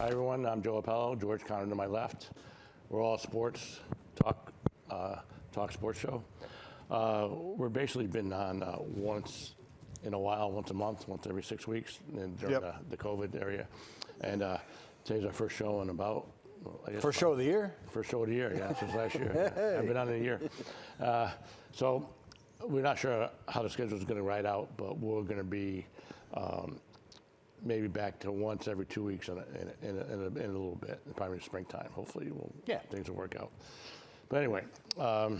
Hi, everyone. I'm Joe Appello, George Conner to my left. We're all sports, talk sports show. We're basically been on once in a while, once a month, once every 6 weeks during the COVID area. And today's our first show in about, I guess. First show of the year? First show of the year, yeah, since last year. Yeah. I've been on in a year. So we're not sure how the schedule is going to ride out, but we're going to be maybe back to once every 2 weeks in a little bit, probably in springtime. Hopefully, things will work out. But anyway, I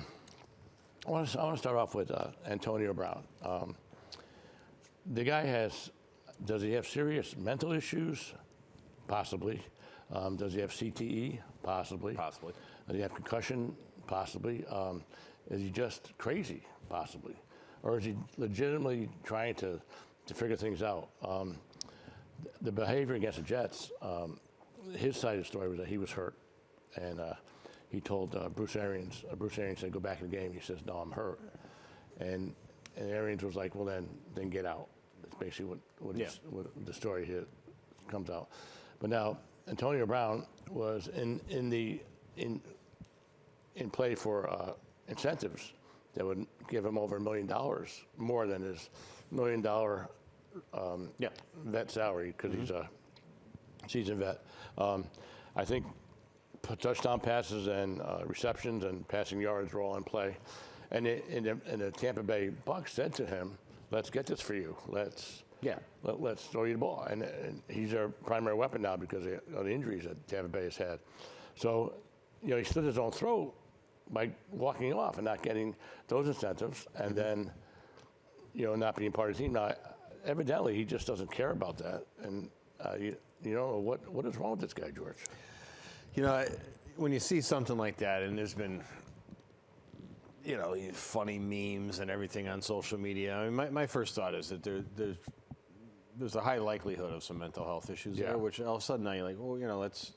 want to start off with Antonio Brown. The guy does he have serious mental issues? Possibly. Does he have CTE? Possibly. Possibly. Does he have concussion? Possibly. Is he just crazy? Possibly. Or is he legitimately trying to figure things out? The behavior against the Jets, his side of the story was that he was hurt. And he told Bruce Arians said, go back in the game. He says, no, I'm hurt. And Arians was like, well, then get out. That's basically what the story here comes out. But now, Antonio Brown was in play for incentives that would give him over $1 million more than his $1 million vet salary because he's a seasoned vet. I think touchdown passes and receptions and passing yards were all in play. And the Tampa Bay Bucs said to him, let's get this for you. Let's throw you the ball. And he's their primary weapon now because of the injuries that Tampa Bay has had. So, he slit his own throat by walking off and not getting those incentives and then, not being part of the team. Now, evidently, he just doesn't care about that. And, what is wrong with this guy, George? When you see something like that, and there's been, funny memes and everything on social media, I mean, my first thought is that there's a high likelihood of some mental health issues there, which all of a sudden now you're like, well, let's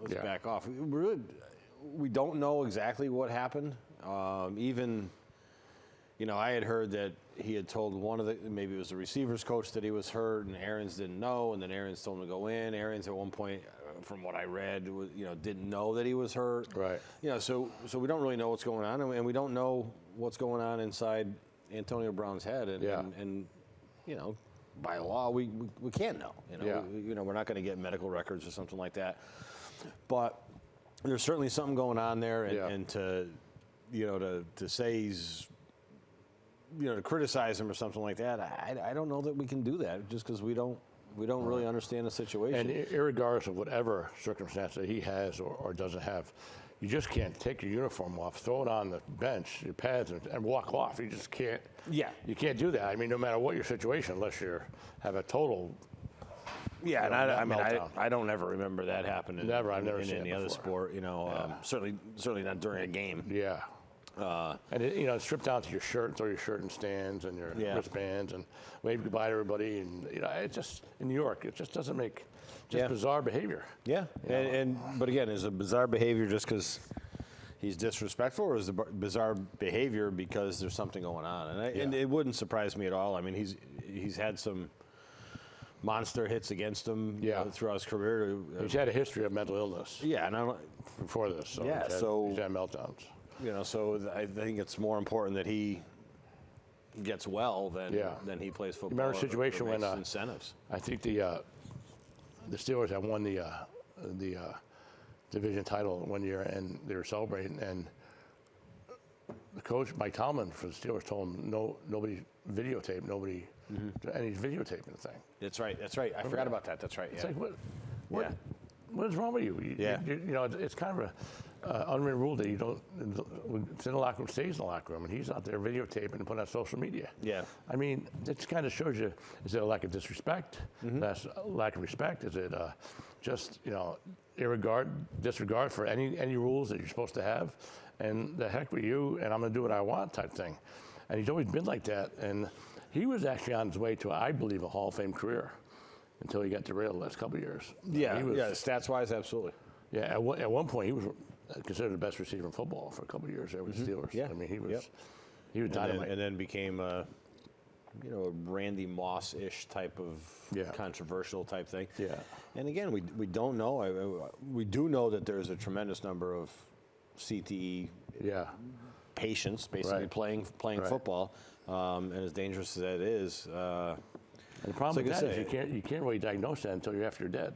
back off. We don't know exactly what happened. Even, I had heard that he had told maybe it was the receivers coach that he was hurt, and Arians didn't know, and then Arians told him to go in. Arians at one point, from what I read, didn't know that he was hurt. Right. So we don't really know what's going on, and we don't know what's going on inside Antonio Brown's head, and by law we can't know. We're not going to get medical records or something like that, but there's certainly something going on there, and to say he's to criticize him or something like that, I don't know that we can do that just because we don't really understand the situation. And irregardless of whatever circumstance that he has or doesn't have, you just can't take your uniform off, throw it on the bench, your pads, and walk off. You just can't. Yeah. You can't do that. I mean, no matter what your situation, unless you have a total. Yeah, and I don't ever remember that happening. Never. I've never in seen any it other before. sport. Certainly not during a game. Yeah. And strip down to your shirt, throw your shirt in stands and your wristbands, and wave goodbye to everybody. And it just in New York, it just doesn't make bizarre behavior. Yeah, but again, is it bizarre behavior just because he's disrespectful, or is it bizarre behavior because there's something going on? And it wouldn't surprise me at all. I mean, he's had some monster hits against him throughout his career. He's had a history of mental illness. Yeah, and before this, so he's had meltdowns. So I think it's more important that he gets well than he plays football. Remember a situation when incentives. I think the Steelers had won the division title one year, and they were celebrating, and the coach Mike Tomlin for the Steelers told him nobody videotape, and he's videotaping the thing. That's right. I forgot about that. That's right. It's like what is wrong with you? It's kind of a unwritten rule that you don't. It's in the locker room, stays in the locker room, and he's out there videotaping and putting on social media. Yeah. I mean, it kind of shows you: is it a lack of disrespect? That's a lack of respect. Is it just disregard for any rules that you're supposed to have? And the heck with you, and I'm going to do what I want type thing. And he's always been like that. And he was actually on his way to, I believe, a Hall of Fame career until he got derailed the last couple of years. Stats-wise, absolutely. Yeah, at one point he was considered the best receiver in football for a couple of years there with the Steelers. Yeah. I mean, he was dynamite. And then became a Randy Moss-ish type of controversial type thing. Yeah. And again, we don't know. We do know that there's a tremendous number of CTE patients basically playing football, and as dangerous as that is. And the problem with that is you can't really diagnose that until you're after you're dead.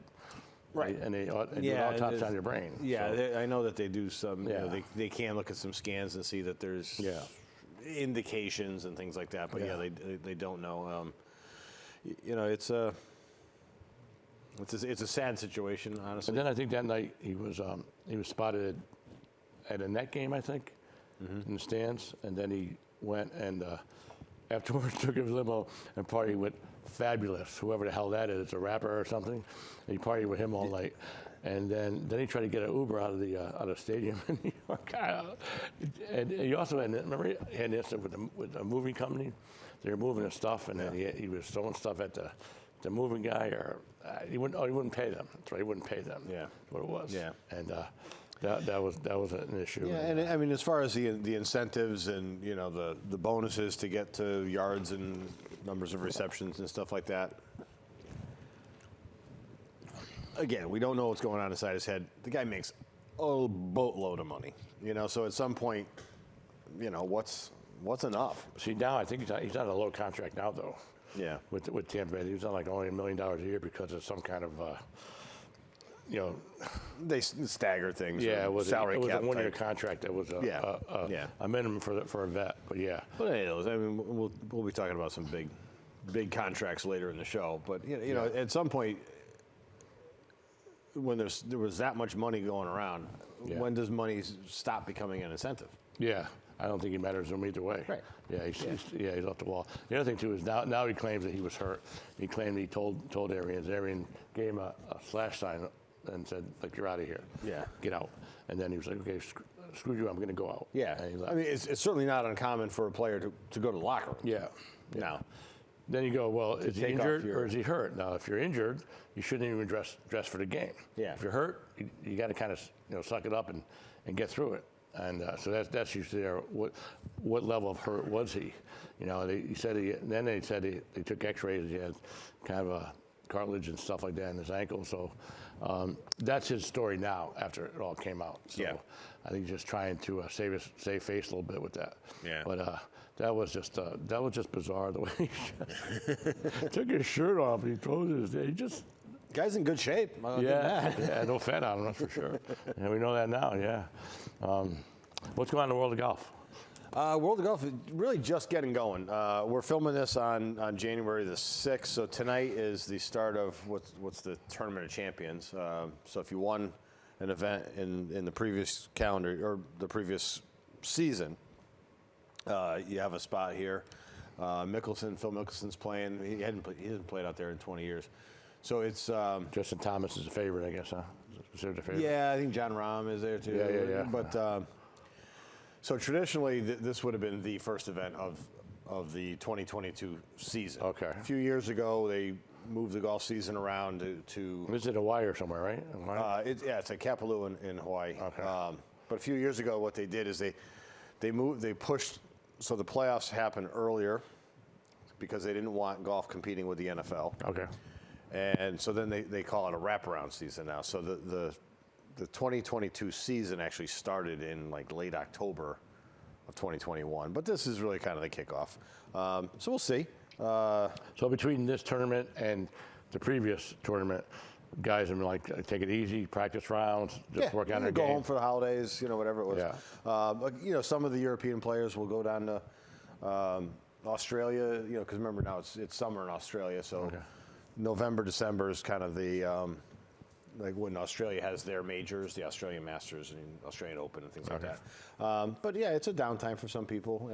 Right. And they do an autopsy on your brain. Yeah, so. I know that they do some, they can look at some scans and see that there's indications and things like that, but they don't know. It's a sad situation, honestly. And then I think that night he was spotted at a Net game, I think, in the stands, and then he went and afterwards took his limo and partied with Fabulous, whoever the hell that is, a rapper or something. And he partied with him all night. And then he tried to get an Uber out of the stadium in New York. And he also had an incident with a moving company. They were moving his stuff, and then he was throwing stuff at the moving guy, or he wouldn't pay them. That's right, he wouldn't pay them. Yeah, that's what it was. Yeah, and that was an issue. Yeah, and I mean, as far as the incentives and the bonuses to get to yards and numbers of receptions and stuff like that. Again, we don't know what's going on inside his head. The guy makes a boatload of money, So at some point, what's enough? See, now I think he's on a low contract now, though. Yeah. With Tampa Bay, he was on like only $1 million a year because of some kind of, they stagger things. Yeah, it was salary cap. It was a one-year contract. That was a minimum for a vet. But yeah. But anyways, I mean, we'll be talking about some big contracts later in the show. But at some point, when there was that much money going around, when does money stop becoming an incentive? Yeah, I don't think he matters to him either way. Right. Yeah, he's off the wall. The other thing too is now he claims that he was hurt. He claimed he told Arians. Arian gave him a slash sign and said, like, you're out of here. Yeah. Get out. And then he was like, okay, screw you, I'm going to go out. Yeah. I mean, it's certainly not uncommon for a player to go to the locker room. Yeah. Now. Then you go, well, is he injured or is he hurt? Now, if you're injured, you shouldn't even dress for the game. Yeah. If you're hurt, you got to kind of suck it up and get through it. And so that's usually there. What level of hurt was he? They said they took X-rays. He had kind of a cartilage and stuff like that in his ankle. So that's his story now after it all came out. So I think he's just trying to save face a little bit with that. Yeah. But that was just bizarre the way he took his shirt off and he throws his. He just. Guy's in good shape. Yeah, no fat on him, that's for sure. And we know that now. Yeah. What's going on in the world of golf? World of Golf is really just getting going. We're filming this on January the 6th, so tonight is the start of what's the Tournament of Champions. So if you won an event in the previous calendar or the previous season, you have a spot here. Phil Mickelson's playing. He hasn't played out there in 20 years. So it's Justin Thomas is a favorite, I guess, huh? Considered a favorite. Yeah, I think John Rahm is there too. Yeah. But so traditionally, this would have been the first event of the 2022 season. Okay. A few years ago, they moved the golf season around to. Is it Hawaii or somewhere, right? It's at Kapalua in Hawaii. Okay. But a few years ago, what they did is they pushed so the playoffs happened earlier because they didn't want golf competing with the NFL. Okay. And so then they call it a wraparound season now. So the 2022 season actually started in like late October of 2021. But this is really kind of the kickoff. So we'll see. So between this tournament and the previous tournament, guys have been like, take it easy, practice rounds, just work on their go game. home for the holidays, whatever it was. Yeah. Some of the European players will go down to Australia, because remember now it's summer in Australia, so November, December is kind of the like when Australia has their majors, the Australian Masters and Australian Open and things like that. But yeah, it's a downtime for some people,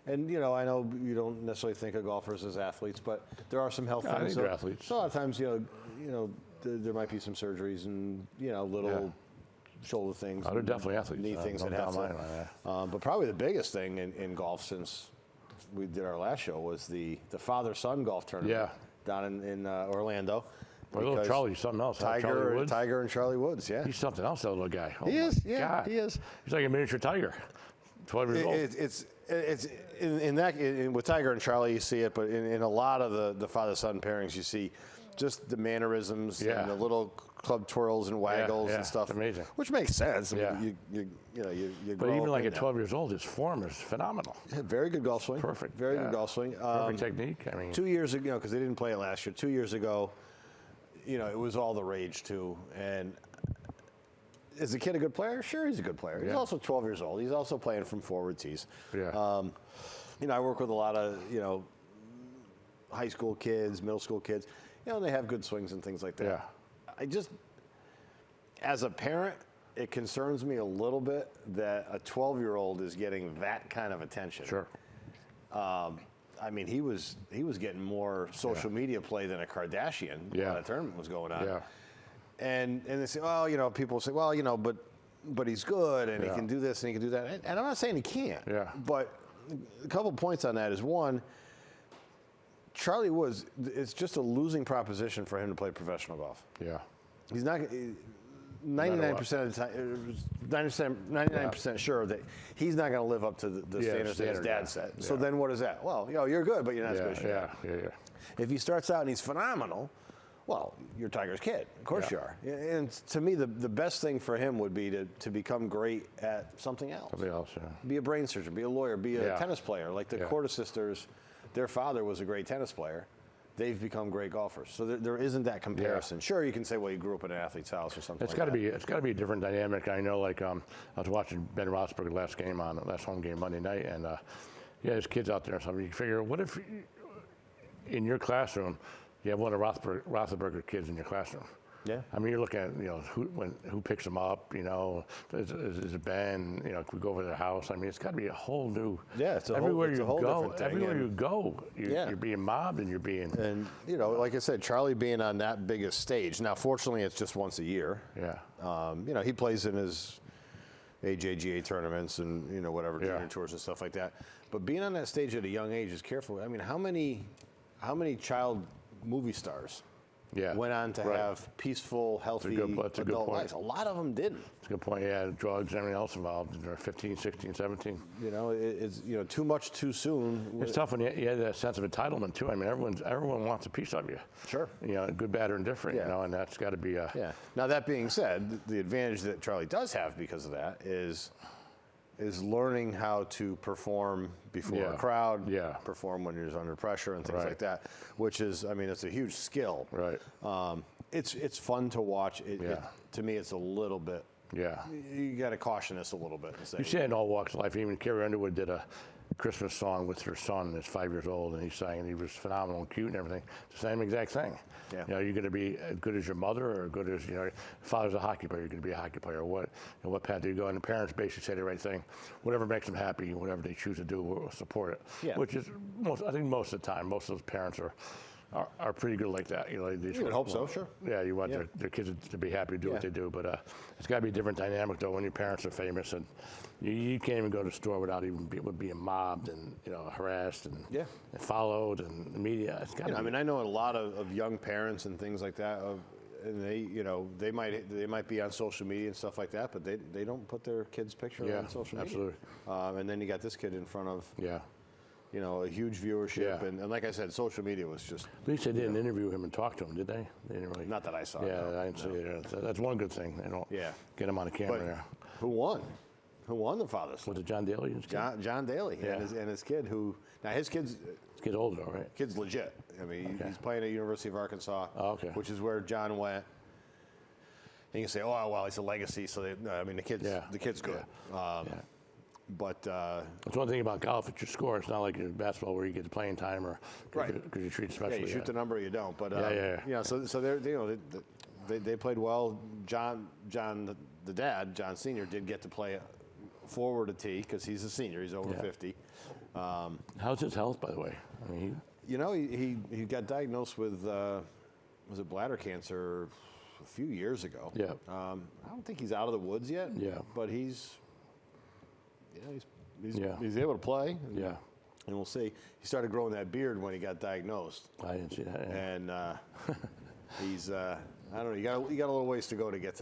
and I know you don't necessarily think of golfers as athletes, but there are some health things. I think they're athletes. So a lot of times, there might be some surgeries and little shoulder things. Oh, they're definitely athletes. Knee things that have but probably the biggest thing in golf since we did our last show was the father-son golf tournament down in Orlando. Well, little Charlie's something else. Tiger and Charlie Woods, He's something else, that little guy. Oh he is, God. he is. He's like a miniature tiger. 12 years old. It's with Tiger and Charlie, you see it, but in a lot of the father-son pairings, you see just the mannerisms and the little club twirls and waggles and stuff. It's amazing. Which makes sense. I mean, you But grow even up like in at 12 years old, his form is phenomenal. Yeah, very good golf swing. Perfect. Very good golf swing. Perfect technique. I mean, 2 years ago, because they didn't play it last year. 2 years ago, it was all the rage too. And is the kid a good player? Sure, he's a good player. He's also 12 years old. He's also playing from forward tees. Yeah. I work with a lot of high school kids, middle school kids. They have good swings and things like that. Yeah. I just, as a parent, it concerns me a little bit that a 12-year-old is getting that kind of attention. Sure. I mean, he was getting more social media play than a Kardashian when the tournament was going on. Yeah. And they say, well, people say, well, but he's good and he can do this and he can do that. And I'm not saying he can't. Yeah. But a couple points on that is, one, Charlie Woods, it's just a losing proposition for him to play professional golf. Yeah. He's not 99% of the time, 99% sure that he's not going to live up to the standards that his dad set. So then what is that? Well, you're good, but you're not as good as your dad. Yeah. If he starts out and he's phenomenal, well, you're Tiger's kid. Of course you are. And to me, the best thing for him would be to become great at something else. Something else, yeah. Be a brain surgeon, be a lawyer, be a tennis player. Like the Cordes sisters, their father was a great tennis player. They've become great golfers. So there isn't that comparison. Yeah. Sure, you can say, well, you grew up in an athlete's house or something It's like got to that. be. It's got to be a different dynamic. I know. Like I was watching Ben Roethlisberger last home game Monday night, and there's kids out there and something. You figure, what if in your classroom you have one of Roethlisberger kids in your classroom? Yeah. I mean, you're looking at who picks them up. Is it Ben? Can we go over to their house? I mean, it's got to be a whole new. Yeah, it's a everywhere whole, it's you a whole go. different thing. Everywhere you go, you're being mobbed and you're being. And like I said, Charlie being on that biggest stage. Now, fortunately, it's just once a year. Yeah. He plays in his AJGA tournaments and whatever junior tours and stuff like that. But being on that stage at a young age is careful. I mean, how many child movie stars went on to have peaceful, healthy adult lives? A lot of them didn't. That's a good point. Yeah, drugs, everything else involved. They're 15, 16, 17. It's too much too soon. It's tough when you have that sense of entitlement too. I mean, everyone wants a piece of you. Sure. Good, bad, or indifferent. And that's got to be. Yeah. Now that being said, the advantage that Charlie does have because of that is learning how to perform before a crowd, perform when you're under pressure and things like that, which is, it's a huge skill. Right. It's fun to watch. To me, it's a little bit. Yeah. You got to caution us a little bit. And say, you see it in all walks of life. Even Carrie Underwood did a Christmas song with her son, who's 5 years old, and he sang, and he was phenomenal and cute and everything. It's the same exact thing. Yeah. You're going to be as good as your mother, or good as father's a hockey player. You're going to be a hockey player. What path do you go? And the parents basically say the right thing. Whatever makes them happy, whatever they choose to do, we'll support it. Yeah. Which is I think most of the time, most of those parents are pretty good like that. You would hope so, sure. Yeah, you want their kids to be happy to do what they do, but it's got to be a different dynamic though when your parents are famous and you can't even go to the store without even being mobbed and harassed and followed and the media. It's got. I know a lot of young parents and things like that, and they might be on social media and stuff like that, but they don't put their kid's picture on social media. Absolutely. And then you got this kid in front of a huge viewership, and like I said, social media was just. At least they didn't interview him and talk to him, did they? They didn't really. Not that I saw. Yeah, I didn't see it. That's one good thing. They don't get him on the camera there. Who won? Who won the Father's? Was it John Daly? John Daly and his kid, who now his kid's older, right? Kid's legit. He's playing at University of Arkansas, which is where John went. And you can say, oh well, he's a legacy. So the kid's good. But that's one thing about golf. It's your score. It's not like your basketball where you get the playing time or because you treat it specially. Yeah, you shoot the number, or you don't. But So they played well. John the dad, John Senior, did get to play forward a tee because he's a senior. He's over 50. How's his health, by the way? He got diagnosed with was it bladder cancer a few years ago. Yeah. I don't think he's out of the woods yet. Yeah. But he's able to play. And we'll see. He started growing that beard when he got diagnosed. I didn't see that. Yeah. And he's I don't know. You got a little ways to go to get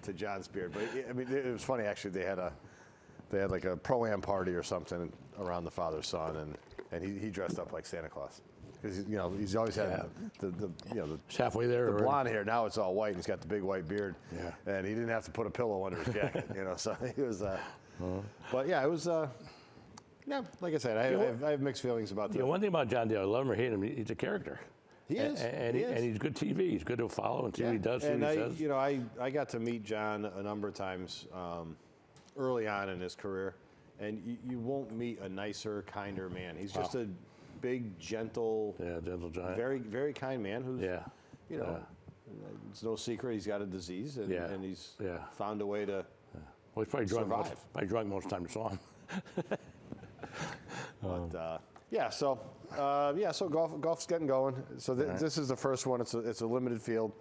to John's beard. But it was funny actually. They had like a pro-am party or something around the father's son, and he dressed up like Santa Claus. Because he's always had It's halfway there. the blonde hair. Now it's all white, and he's got the big white beard. Yeah. And he didn't have to put a pillow under his jacket. So he was. But yeah, it was. Yeah, like I said, I have mixed feelings about that. One thing about John Dale, I love him or hate him, he's a character. He is, and he's good TV. He's good to follow and see what he does, see what he says. I got to meet John a number of times early on in his career, and you won't meet a nicer, kinder man. He's just a big, gentle, gentle giant, very, very kind man who's, it's no secret he's got a disease, and he's found a way to well, he's probably drunk survive. Probably drunk most of the time you saw him. But so golf's getting going. So this is the first one. It's a limited field,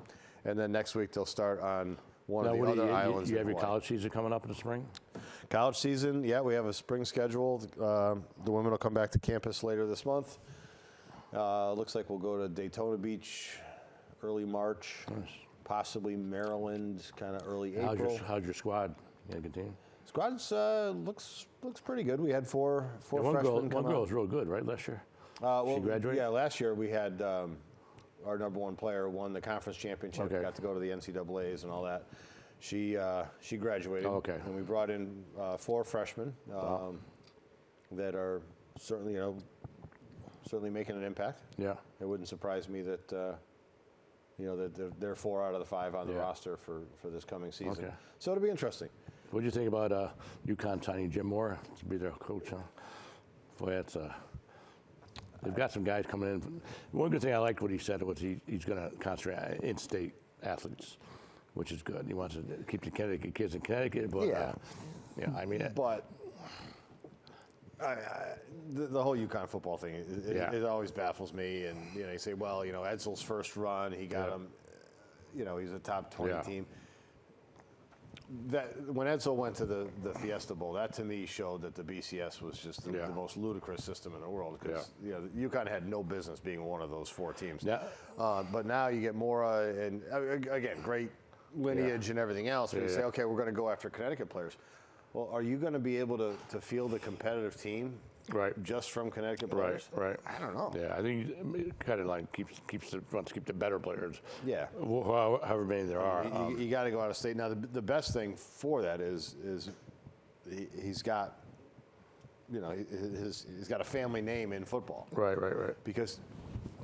and then next week they'll start on one of the other islands. You have your college season coming up in the spring? College season, yeah, we have a spring schedule. The women will come back to campus later this month. Looks like we'll go to Daytona Beach early March, possibly Maryland kind of early April. How's your squad? You got a good team? Squad's looks pretty good. We had four freshmen One come girl out. was real good, right, last year? She graduated? Yeah, last year we had our number one player won the conference championship, got to go to the NCAAs and all that. She graduated, and we brought in 4 freshmen that are certainly making an impact. Yeah, it wouldn't surprise me that that they're 4 out of the 5 on the roster for this coming season. So it'll be interesting. What do you think about UConn signing Jim Moore to be their coach? Boy, that's they've got some guys coming in. One good thing I liked what he said was he's going to concentrate on in-state athletes, which is good. He wants to keep the Connecticut kids in Connecticut, but but the whole UConn football thing, it always baffles me. And you say, well, Edsel's first run, he got him. He's a top 20 team. That when Edsel went to the Fiesta Bowl, that to me showed that the BCS was just the most ludicrous system in the world, because UConn had no business being one of those 4 teams. Yeah. But now you get Mora, and again, great lineage and everything else. But you say, okay, we're going to go after Connecticut players. Well, are you going to be able to field a competitive team? Right. Just from Connecticut players? Right. I don't know. Yeah, I think kind of like wants to keep the better players. Yeah. However many there are. You got to go out of state. Now, the best thing for that is he's got, he's got a family name in football. Right. Because,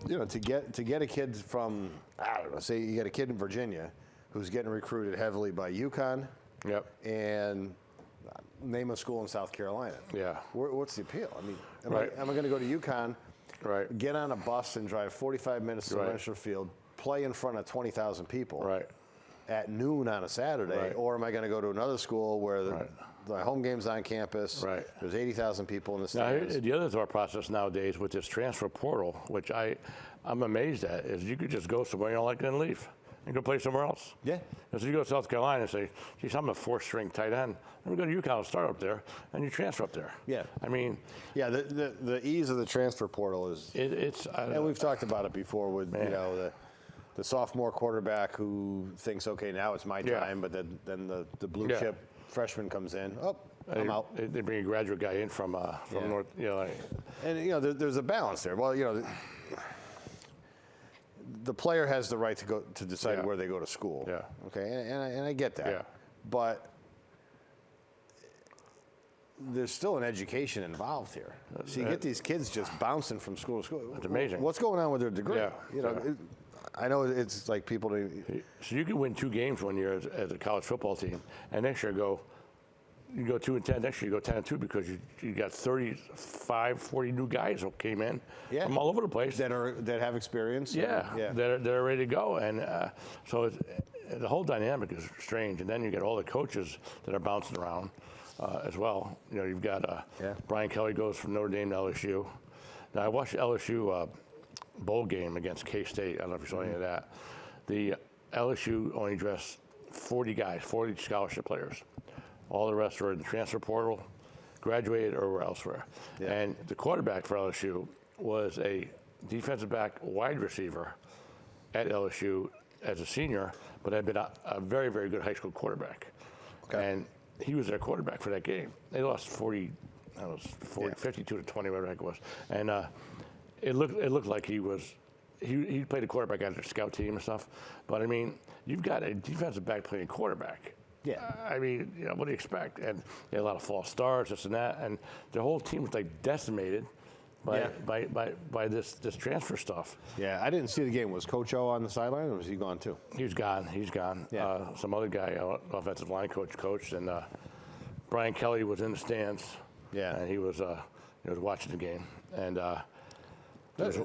to get a kid from, I don't know, say you get a kid in Virginia who's getting recruited heavily by UConn. Yep. And name a school in South Carolina. Yeah. What's the appeal? I mean, am I going to go to UConn, get on a bus and drive 45 minutes to Winchester Field, play in front of 20,000 people at noon on a Saturday, or am I going to go to another school where the home game's on campus, there's 80,000 people in the stands? Now, the other thought process nowadays with this transfer portal, which I'm amazed at, is you could just go somewhere you don't like and leave. And go play somewhere else. Yeah. And so you go to South Carolina and say, geez, I'm a 4th-string tight end. Let me go to UConn and start up there, and you transfer up there. Yeah. I mean. Yeah, the ease of the transfer portal is. And we've talked about it before with, the sophomore quarterback who thinks, okay, now it's my time, but then the blue chip freshman comes in. Oh, I'm out. They bring a graduate guy in from North. And, there's a balance there. Well, the player has the right to decide where they go to school. Yeah. Okay, and I get that. Yeah. But there's still an education involved here. So you get these kids just bouncing from school to school. That's amazing. What's going on with their degree? Yeah. I know it's like people. So you can win 2 games one year as a college football team, and next year you go 2-10. Next year you go 10-2 because you got 35, 40 new guys who came in from all over the place that have experience. That are ready to go, and so the whole dynamic is strange. And then you get all the coaches that are bouncing around as well. You've got Brian Kelly goes from Notre Dame to LSU. Now I watched the LSU bowl game against K-State. I don't know if you saw any of that. The LSU only dressed 40 guys, 40 scholarship players. All the rest were in the transfer portal, graduated, or were elsewhere. Yeah. And the quarterback for LSU was a defensive back wide receiver at LSU as a senior, but had been a very, very good high school quarterback. Okay. And he was their quarterback for that game. They lost 40, that was 52 to 20, whatever the heck it was. And it looked like he played a quarterback on the scout team and stuff. But I mean, you've got a defensive back playing quarterback. Yeah. I mean, what do you expect? And they had a lot of false starts, this and that, and the whole team was like decimated by this transfer stuff. Yeah, I didn't see the game. Was Coach O on the sideline, or was he gone too? He's gone. Yeah. Some other guy, offensive line coached, and Brian Kelly was in the stands. Yeah. And he was watching the game, and that's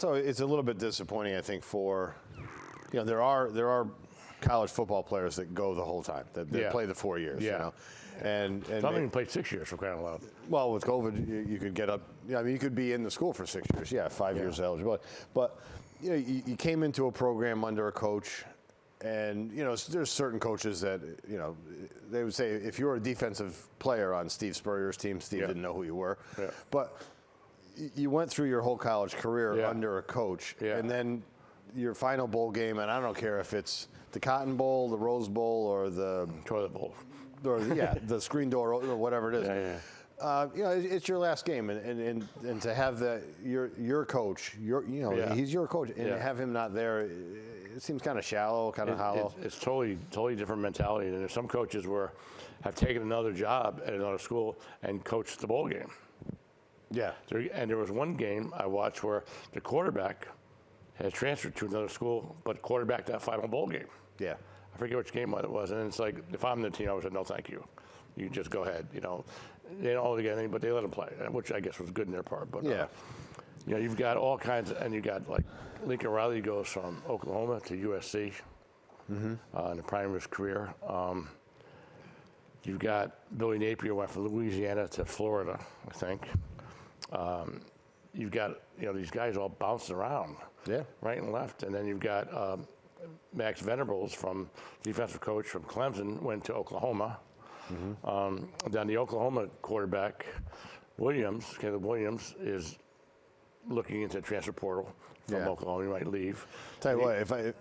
always, it's a little bit disappointing, I think, for there are college football players that go the whole time, that play the 4 years. Yeah. And some even played 6 years for crying out loud. Well, with COVID, you could get up. I mean, you could be in the school for 6 years. Yeah, 5 years eligible. But you came into a program under a coach, and there's certain coaches that they would say if you were a defensive player on Steve Spurrier's team, Steve didn't know who you were. Yeah. But you went through your whole college career under a coach, and then your final bowl game, and I don't care if it's the Cotton Bowl, the Rose Bowl, or the Toilet Bowl. Or the screen door or whatever it is. It's your last game, and to have your coach, he's your coach, and to have him not there, it seems kind of shallow, kind of hollow. It's totally different mentality. And there's some coaches have taken another job at another school and coached the bowl game. Yeah. And there was one game I watched where the quarterback had transferred to another school, but quarterbacked that final bowl game. Yeah. I forget which game it was, and it's like, if I'm the team, I would say, no, thank you. You just go ahead. They don't hold it anything, but they let them play, which I guess was good in their part. But you've got all kinds, and you got like Lincoln Riley goes from Oklahoma to USC in the prime of his career. You've got Billy Napier went from Louisiana to Florida, I think. You've got these guys all bouncing around, right and left, and then you've got Max Venables, from defensive coach from Clemson, went to Oklahoma. Then the Oklahoma quarterback, Caleb Williams, is looking into the transfer portal from Oklahoma. He might leave. Tell you what,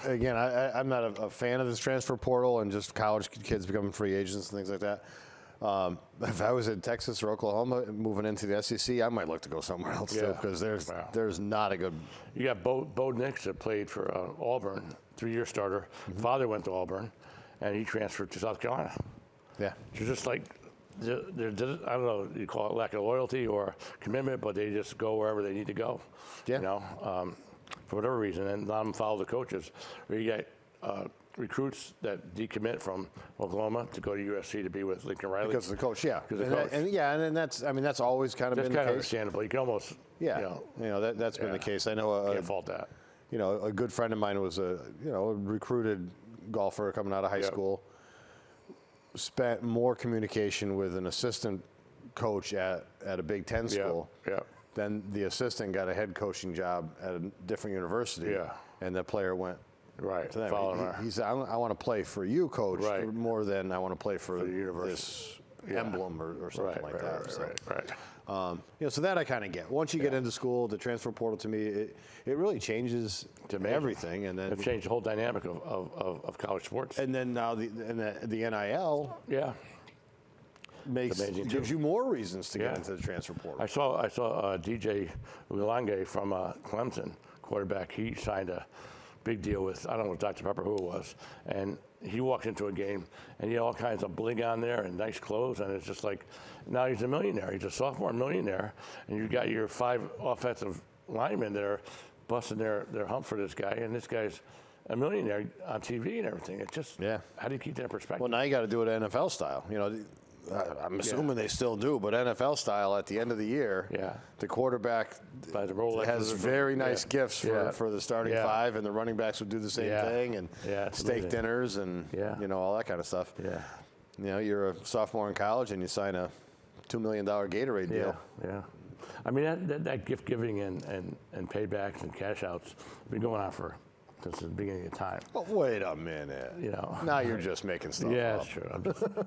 again, I'm not a fan of this transfer portal and just college kids becoming free agents and things like that. If I was in Texas or Oklahoma moving into the SEC, I might look to go somewhere else too, because there's not a good. You got Bo Nix that played for Auburn, 3-year starter. Father went to Auburn, and he transferred to South Carolina. Yeah, it's just like I don't know, you call it lack of loyalty or commitment, but they just go wherever they need to go. Yeah, for whatever reason, and let them follow the coaches. Or you got recruits that decommit from Oklahoma to go to USC to be with Lincoln Riley because of the coach. Yeah, because of the coach. And that's always kind of been the case. That's kind of understandable. You can almost that's been the case. I know can't fault that. A good friend of mine was a recruited golfer coming out of high school. Spent more communication with an assistant coach at a Big Ten school. Then the assistant got a head coaching job at a different university. And the player went. Right. To them. He said, I want to play for you, coach, more than I want to play for the university. This emblem or something like that. Right. So that I kind of get. Once you get into school, the transfer portal, to me, it really changes everything. And then it changed the whole dynamic of college sports. And then now the NIL gives you more reasons to get into the transfer portal. I saw DJ Ulange from Clemson, quarterback. He signed a big deal with, I don't know, Dr. Pepper, who it was, and he walked into a game and he had all kinds of bling on there and nice clothes, and it's just like, now he's a millionaire. He's a sophomore millionaire, and you've got your 5 offensive linemen that are busting their hump for this guy, and this guy's a millionaire on TV and everything. It's just, how do you keep that perspective? Well, now you got to do it NFL style. I'm assuming they still do, but NFL style, at the end of the year, the quarterback has very nice gifts for the starting 5, and the running backs would do the same thing, and steak dinners and all that kind of stuff. You're a sophomore in college and you sign a $2 million Gatorade deal. I mean, that gift giving and paybacks and cash outs have been going on since the beginning of time. Well, wait a minute. Now you're just making stuff up. Yeah, that's true.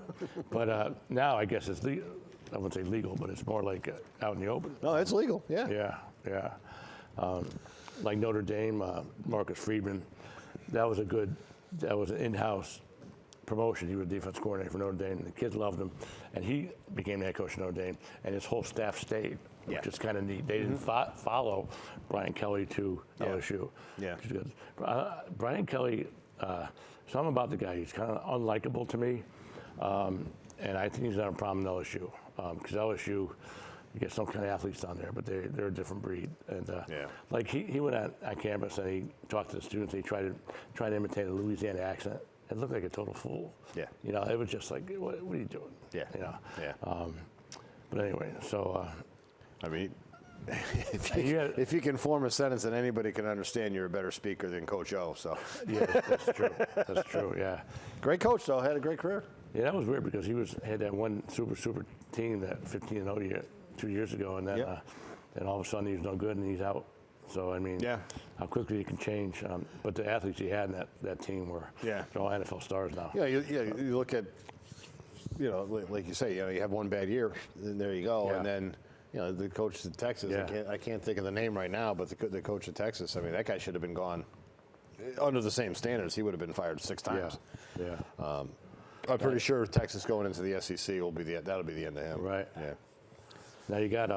But now I guess it's legal. I wouldn't say legal, but it's more like out in the open. No, it's legal. Yeah. Like Notre Dame, Marcus Friedman, that was an in-house promotion. He was defense coordinator for Notre Dame. And the kids loved him, and he became the head coach of Notre Dame. And his whole staff stayed, which is kind of neat. They didn't follow Brian Kelly to LSU. Yeah. Which is good. Brian Kelly, something about the guy, he's kind of unlikable to me, and I think he's not a problem in LSU because LSU. You get some kind of athletes down there, but they're a different breed. And like he went on campus and he talked to the students. And he tried to imitate a Louisiana accent. It looked like a total fool. Yeah. You know, it was just like, what are you doing? Yeah. You know. Yeah. But anyway, so. I mean, if you can form a sentence that anybody can understand, you're a better speaker than Coach O. So. Yeah, that's true. That's true. Yeah. Great coach though. Had a great career. Yeah, that was weird because he had that one super team, that 15-0 year. 2 years ago, and then then all of a sudden he's no good and he's out. So I mean, how quickly you can change. But the athletes he had in that team were they're all NFL stars now. Yeah, you look at, you know, like you say, you know, you have one bad year, and there you go, and then you know the coach of Texas. I can't think of the name right now, but the coach of Texas. I mean, that guy should have been gone under the same standards. He would have been fired 6 times. Yeah. I'm pretty sure Texas going into the SEC will be that'll be the end of him. Right. Yeah. Now you got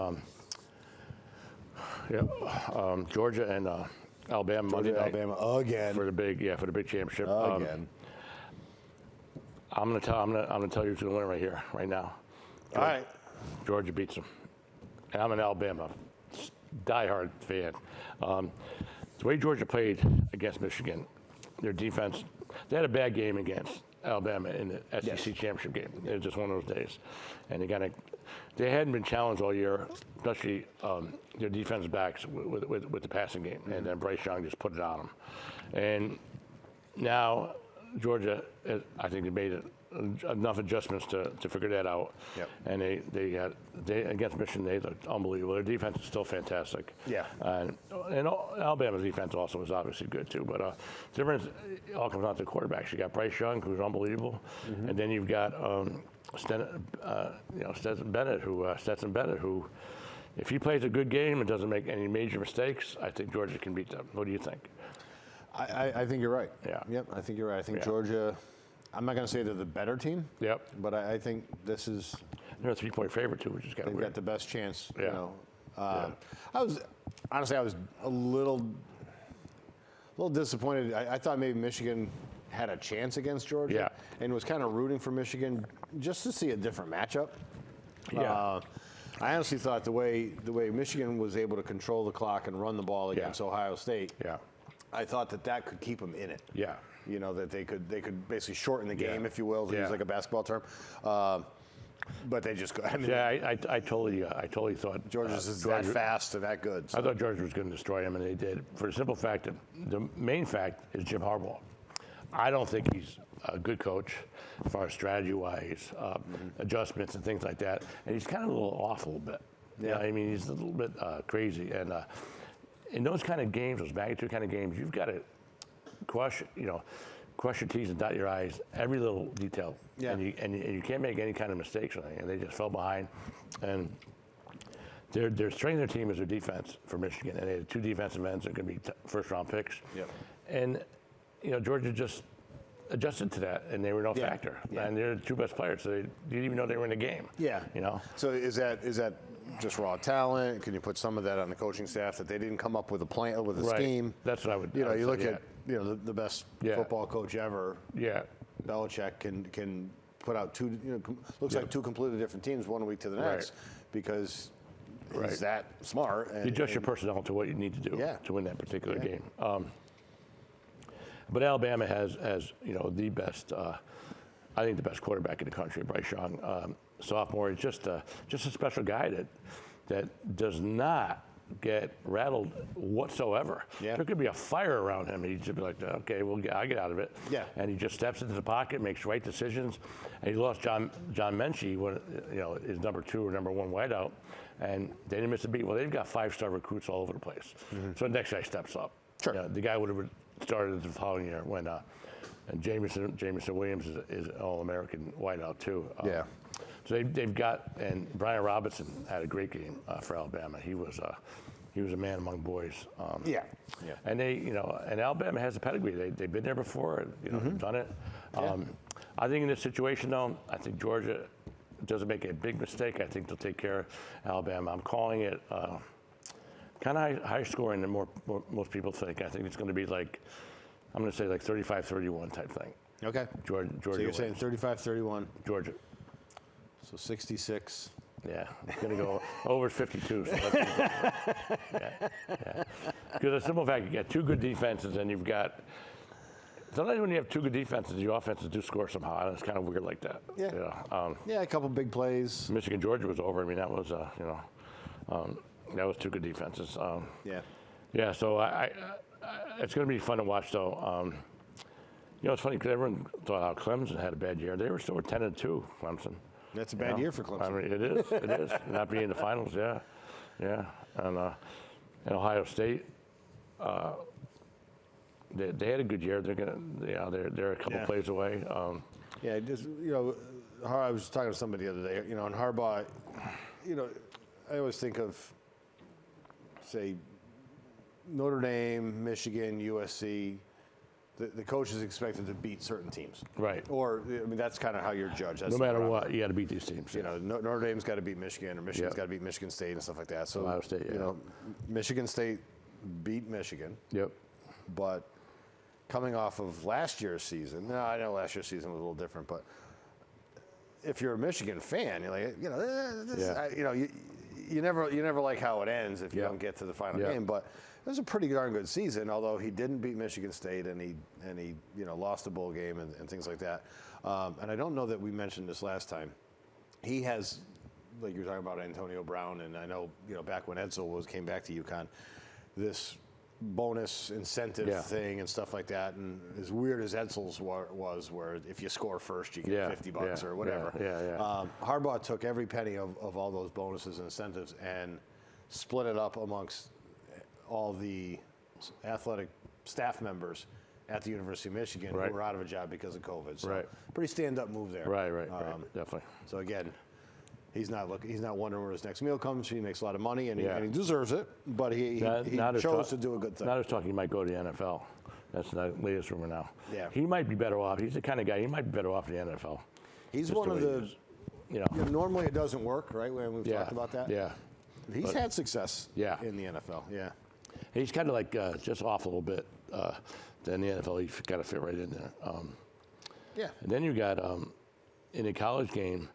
Georgia and Alabama Monday night. Alabama again for the big championship. Again. I'm gonna tell you who's gonna win right here, right now. All right. Georgia beats them, and I'm an Alabama diehard fan. The way Georgia played against Michigan, their defense, they had a bad game against Alabama in the SEC championship game. It was just one of those days, and they hadn't been challenged all year, especially their defensive backs with the passing game, and then Bryce Young just put it on them. And now Georgia, I think they made enough adjustments to figure that out. Yep. And they against Michigan, they looked unbelievable. Their defense is still fantastic. Yeah. And Alabama's defense also is obviously good too. But the difference all comes down to the quarterbacks. You got Bryce Young, who's unbelievable, and then you've got Stetson Bennett, who, if he plays a good game and doesn't make any major mistakes, I think Georgia can beat them. What do you think? I think you're right. Yeah. Yep. I think you're right. I think Georgia. I'm not going to say they're the better team. Yep. But I think this is. They're a 3-point favorite too, which is kind of weird. weird. Got the best chance. Yeah. You know. I was a little disappointed. I thought maybe Michigan had a chance against Georgia. Yeah. And was kind of rooting for Michigan just to see a different matchup. Yeah. I honestly thought the way Michigan was able to control the clock and run the ball against Ohio State. Yeah. I thought that could keep them in it. Yeah. You know, that they could basically shorten the game, if you will, to use like a basketball term. But they just go. I mean, I totally thought Georgia's is that fast and that good. So. I thought Georgia was going to destroy him, and they did. For the simple fact that the main fact is Jim Harbaugh. I don't think he's a good coach as far as strategy-wise, adjustments and things like that. And he's kind of a little off a little bit. Yeah. You know, I mean, he's a little bit crazy. And in those kind of games, those magnitude kind of games, you've got to cross your T's and dot your I's, every little detail. Yeah. And you can't make any kind of mistakes or anything. And they just fell behind. And their strength of their team is their defense for Michigan. And they had 2 defensive ends that are going to be first-round picks. Yep. And, Georgia just adjusted to that, and they were no factor. Yeah. And they're the 2 best players, so they didn't even know they were in the game. Yeah. So is that just raw talent? Can you put some of that on the coaching staff that they didn't come up with a plan, with a scheme? That's what I would. You look at the best football coach ever. Yeah. Belichick can put out 2. Looks like 2 completely different teams one week to the next because he's that smart. And, you adjust your personnel to what you need to do to win that particular game. But Alabama has the best, I think the best quarterback in the country, Bryce Young, sophomore. He's just a special guy that does not get rattled whatsoever. Yeah. There could be a fire around him, and he'd just be like, okay, I'll get out of it. Yeah. And he just steps into the pocket, makes right decisions. And he lost John Menchie, his number 2 or number 1 wideout, and they didn't miss a beat. Well, they've got 5-star recruits all over the place. So the next guy steps up. Sure. The guy would have started the following year when and Jameson Williams is an All-American wideout too. So they've got, and Brian Robinson had a great game for Alabama. He was a man among boys. And and Alabama has a pedigree. They've been there before. Done it. I think in this situation, though, I think Georgia doesn't make a big mistake. I think they'll take care of Alabama. I'm calling it kind of high scoring than most people think. I think it's going to be like, I'm going to say like 35-31 type thing. Okay. Georgia So you're wins. saying 35-31. Georgia. So 66. Yeah, it's going to go over 52. So yeah. Because the simple fact, you got two good defenses, and you've got. Sometimes when you have two good defenses, your offenses do score somehow, and it's kind of weird like that. Yeah. Yeah, a couple big plays. Michigan Georgia was over. I mean, that was that was two good defenses. Yeah. Yeah. So it's going to be fun to watch, though. It's funny because everyone thought how Clemson had a bad year. They were still 10-2, Clemson. That's a bad year for Clemson. I mean, it is. It is. Not being in the finals, yeah. And Ohio State, they had a good year. They're a couple plays away. Yeah, just I was talking to somebody the other day. And Harbaugh, I always think of, say, Notre Dame, Michigan, USC. The coach is expected to beat certain teams. Right. Or, I mean, that's kind of how you're judged. That's no matter what, you got to beat these teams. Notre Dame's got to beat Michigan, or Michigan's got to beat Michigan State and stuff like that. So, Ohio State, Michigan State beat Michigan. Yep. But coming off of last year's season, now I know last year's season was a little different, but if you're a Michigan fan, you're like, you never like how it ends if you don't get to the final game. But it was a pretty darn good season, although he didn't beat Michigan State and he lost a bowl game and things like that. And I don't know that we mentioned this last time. He has, like you were talking about Antonio Brown, and I know back when Edsel came back to UConn, this bonus incentive thing and stuff like that. And as weird as Edsel's was, where if you score first, you get $50 or whatever. Harbaugh took every penny of all those bonuses and incentives and split it up amongst all the athletic staff members at the University of Michigan who were out of a job because of COVID. So pretty stand-up move there. Right, definitely. So again, he's not wondering where his next meal comes. He makes a lot of money, and he deserves it. But he chose to do a good thing. Not as talking, he might go to the NFL. That's the latest rumor now. Yeah, he might be better off. He's the kind of guy. He might be better off in the NFL. He's one of the. Normally it doesn't work, right? When we've talked about that. Yeah. He's had success. In the NFL. Yeah. He's kind of like just off a little bit. Then the NFL, he's kind of fit right in there. And then you got in the college game.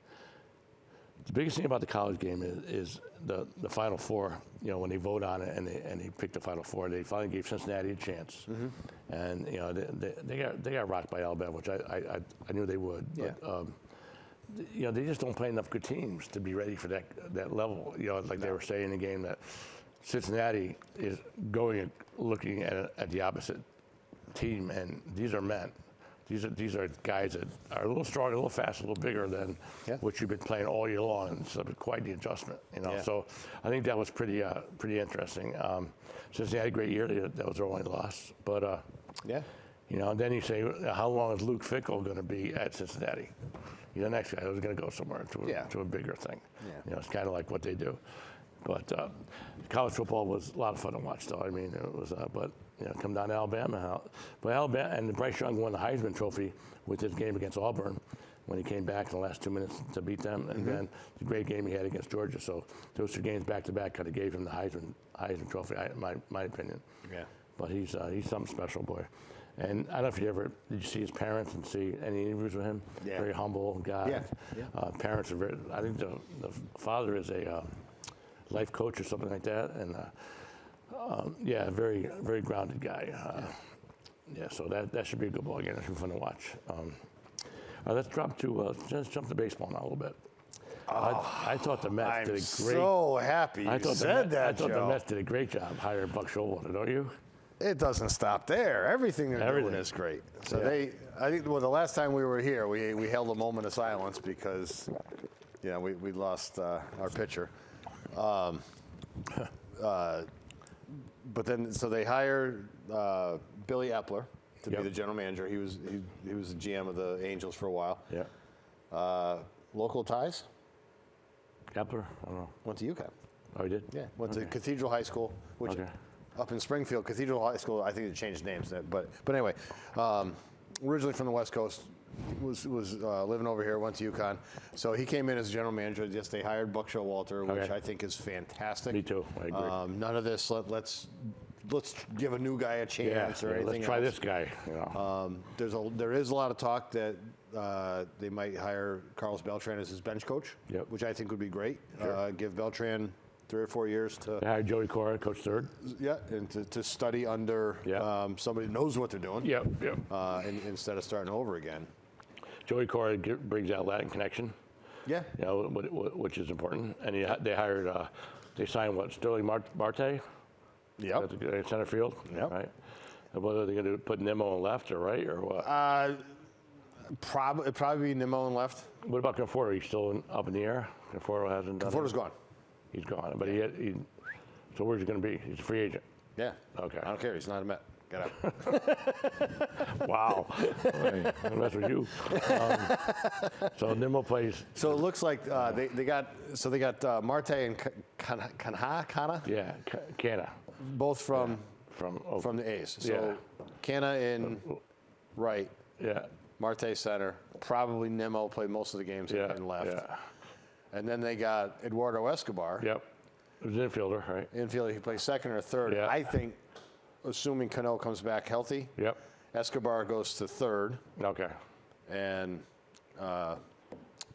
The biggest thing about the college game is the Final Four. When they vote on it and they pick the Final Four, they finally gave Cincinnati a chance. Mm-hmm. And they got rocked by Alabama, which I knew they would. But, they just don't play enough good teams to be ready for that level. They were saying in the game that Cincinnati is looking at the opposite team, and these are men. These are guys that are a little stronger, a little faster, a little bigger than what you've been playing all year long. And so quite the adjustment, So I think that was pretty interesting. Cincinnati had a great year. That was their only loss. But and then you say, how long is Luke Fickell going to be at Cincinnati? The next guy was going to go somewhere to a bigger thing. It's kind of like what they do. But college football was a lot of fun to watch, though. I mean, it was, come down to Alabama. But Alabama, and Bryce Young won the Heisman Trophy with his game against Auburn when he came back in the last 2 minutes to beat them. And then the great game he had against Georgia. So those two games back-to-back kind of gave him the Heisman Trophy, in my opinion. Yeah. But he's something special, boy. And I don't know if did you see his parents and see any interviews with him? Yeah. Very humble guy. Yeah. Parents are I think the father is a life coach or something like that. And very, very grounded guy. So that should be a good ball game. That should be fun to watch. Let's jump to baseball now a little bit. I thought the Mets did a great. I'm so happy you said that, Joe. I thought the Mets did a great job hiring Buck Showalter, don't you? It doesn't stop there. Everything they're doing is great. So I think the last time we were here, we held a moment of silence because, we lost our pitcher. But then, so they hired Billy Epler to be the general manager. He was the GM of the Angels for a while. Yeah. Local ties? Epler? I don't know. Went to UConn. Oh, he did? Yeah. Went to Cathedral High School, which up in Springfield, Cathedral High School, I think it changed names. But anyway, originally from the West Coast, was living over here, went to UConn. So he came in as general manager. Yes, they hired Buck Showalter, which Okay. I think is fantastic. Me too. I agree. None of this. Let's give a new guy a chance or anything. Let's try else. this guy. You know. There is a lot of talk that they might hire Carlos Beltran as his bench coach, Yep. which I think would be great. Sure. Give Beltran 3 or 4 years to They hired Joey Cora, coach third. and to study under somebody who knows what they're doing. Yep. Instead of starting over again. Joey Cora brings that Latin connection. Yeah. You know, which is important. And they hired, they signed Sterling Marte. Yep. At the center field. Yep. Right. And whether they're going to put Nimmo on left or right or what? Probably be Nimmo and left. What about Conforto? He's still up in the air. Conforto hasn't done. Conforto's gone. He's gone, but he. So where's he going to be? He's a free agent. Yeah. Okay. I don't care. He's not a Met. Get out. Wow. Hey, don't mess with you. So Nimmo plays. So it looks like they got Marte and Kana. Yeah, Canna. Both from From the A's. So Canna in right. Yeah. Marte center. Probably Nimmo played most of the games in left. Yeah. And then they got Eduardo Escobar. Yep. He was an infielder, right? Infielder. He plays second or third. Yeah. I think, assuming Cano comes back healthy, Yep. Escobar goes to third, Okay. and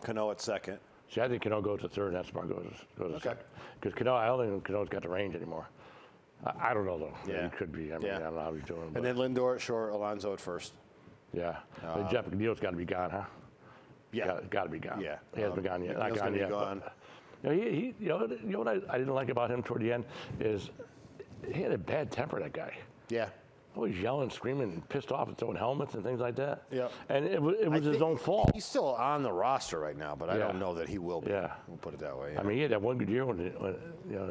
Cano at second. See, I think Cano goes to third, and Escobar goes to second. Because Cano, I don't think Cano's got the range anymore. I don't know, though. Yeah. He could be. I mean, I don't know how he's doing. But And then Lindor at short, Alonso at first. yeah. But Jeff McNeil's got to be gone, huh? Yeah. Got to be gone. Yeah. He hasn't been gone yet. Not McNeil's gone gonna be yet. gone. But, you know what I didn't like about him toward the end is he had a bad temper, that guy. Yeah. Always yelling, screaming, and pissed off and throwing helmets and things like that. Yep. And it was his think own fault. He's still on the roster right now, but I Yeah. don't know that he will be. Yeah. We'll put it that way. I mean, he had that one good year when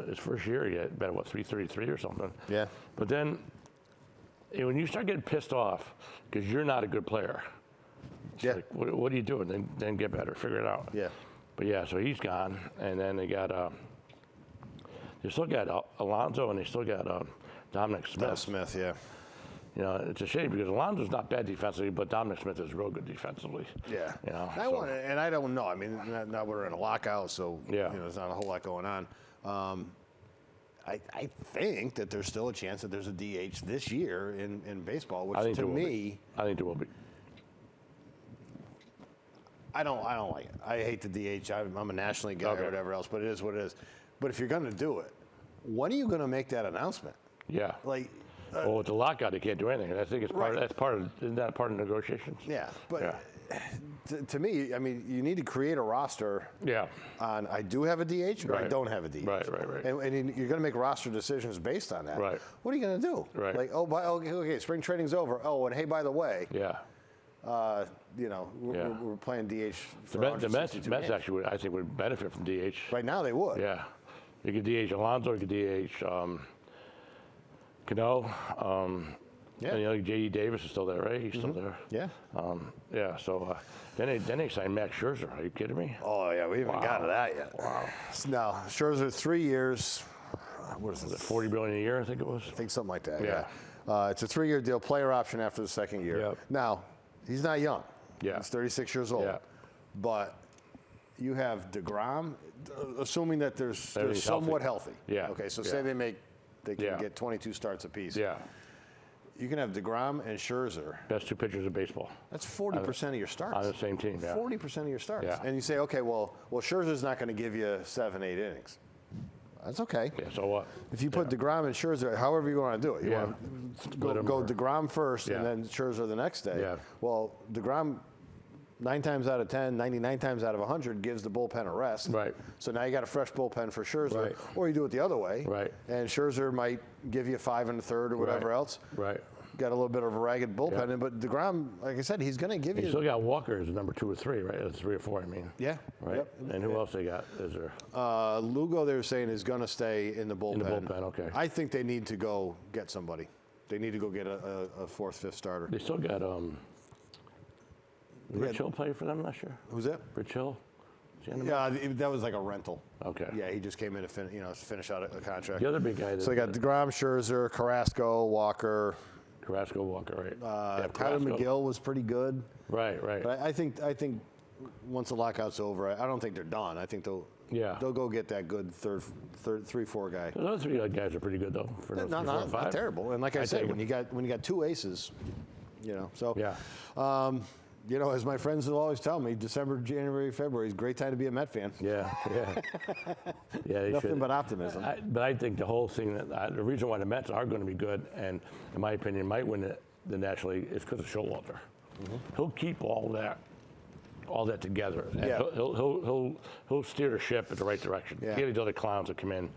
his first year he had better 333 or something. Yeah. But then when you start getting pissed off because you're not a good player, it's Yeah. like, what are you doing? Then get better, figure it out. Yeah. But yeah, so he's gone, and then they still got Alonso, and they still got Dominic Smith. Smith, yeah. You know, it's a shame because Alonso's not bad defensively, but Dominic Smith is real good defensively. Yeah. You know, I don't know. I mean, now we're in a lockout, so Yeah. there's not a whole lot going on. I think that there's still a chance that there's a DH this year in baseball, which to me, I think there will be. I don't like it. I hate the DH. I'm a National League guy or whatever else, but it is what it is. But if you're going to do it, when are you going to make that announcement? Yeah. Like, Well, with the lockout, they can't do anything. I think it's part. Isn't that part of negotiations? yeah, but Yeah. to me, I mean, you need to create a roster Yeah. on I do have a DH or I Right. don't have a DH. Right. And you're going to make roster decisions based on that. Right. What are you going to do? Right. Like, okay, spring training's over. Oh, and hey, by the way, Yeah. we're playing DH for The 162 Mets games. actually, I think, would benefit from DH. Right now they would. Yeah. You could DH Alonso, you could DH Cano. Yeah. J.D. Davis is still there, right? He's still there. Yeah. Yeah. So then they signed Max Scherzer. Are you kidding me? Oh, yeah, we haven't got to that yet. Wow. No, Scherzer, 3 years. What is it? $40 billion a year, I think it was. I think something like that. Yeah. It's a 3-year deal, player option after the second year. Yep. Now, he's not young. Yeah. He's 36 years old. Yeah. But you have DeGrom, assuming that they're Everything's somewhat healthy. Yeah. Okay, so Yeah. say they can Yeah. get 22 starts apiece. Yeah. You can have DeGrom and Scherzer. Best two pitchers in baseball That's 40% of your starts. on the same team. Yeah. 40% of your starts. Yeah. And you say, okay, well, Scherzer's not going to give you 7-8 innings. That's okay. Yeah. So what? If you put DeGrom and Scherzer, however you want to do it, you Yeah. want to Split 'em go or- DeGrom first Yeah. and then Scherzer the next day. Yeah. Well, DeGrom, 9 times out of 10, 99 times out of 100 gives the bullpen a rest. Right. So now you got a fresh bullpen for Scherzer, Right. or you do it the other way. Right. And Scherzer might give you 5 in the third or whatever Right. else. Right. Got a little bit of a ragged bullpen, Yeah. but DeGrom, like I said, he's going to give You you. still got Walker as number 2 or 3, right? Or 3 or 4, I mean. Yeah. Right. Yep. And who else they got? Is there? Lugo, they were saying, is going to stay in the bullpen. bullpen, okay. I think they need to go get somebody. They need to go get a 4th, 5th starter. They still got Rich Hill play for them last year. Who's that? Rich Hill. Is he on the- Yeah, that was like a rental. Okay. Yeah, he just came in to finish out a contract. The other big guy. So they got DeGrom, Scherzer, Carrasco, Walker, Carrasco, Walker, right? Tyler Carrasco. McGill was pretty good. Right. But I think once the lockout's over, I don't think they're done. I think they'll go get that good third 3-4 guy. Those 3 guys are pretty good though. For those 3, 4, and 5. Not terrible. And like I said, when you got 2 aces, so yeah. As my friends will always tell me, December, January, February is a great time to be a Met fan. Yeah. They Nothing should. but optimism. But I think the whole thing, the reason why the Mets are going to be good, and in my opinion, might win the National League, is because of Showalter. Mm-hmm. He'll keep all that together. And he'll steer the ship in the right direction. Yeah. Get these other clowns that come in.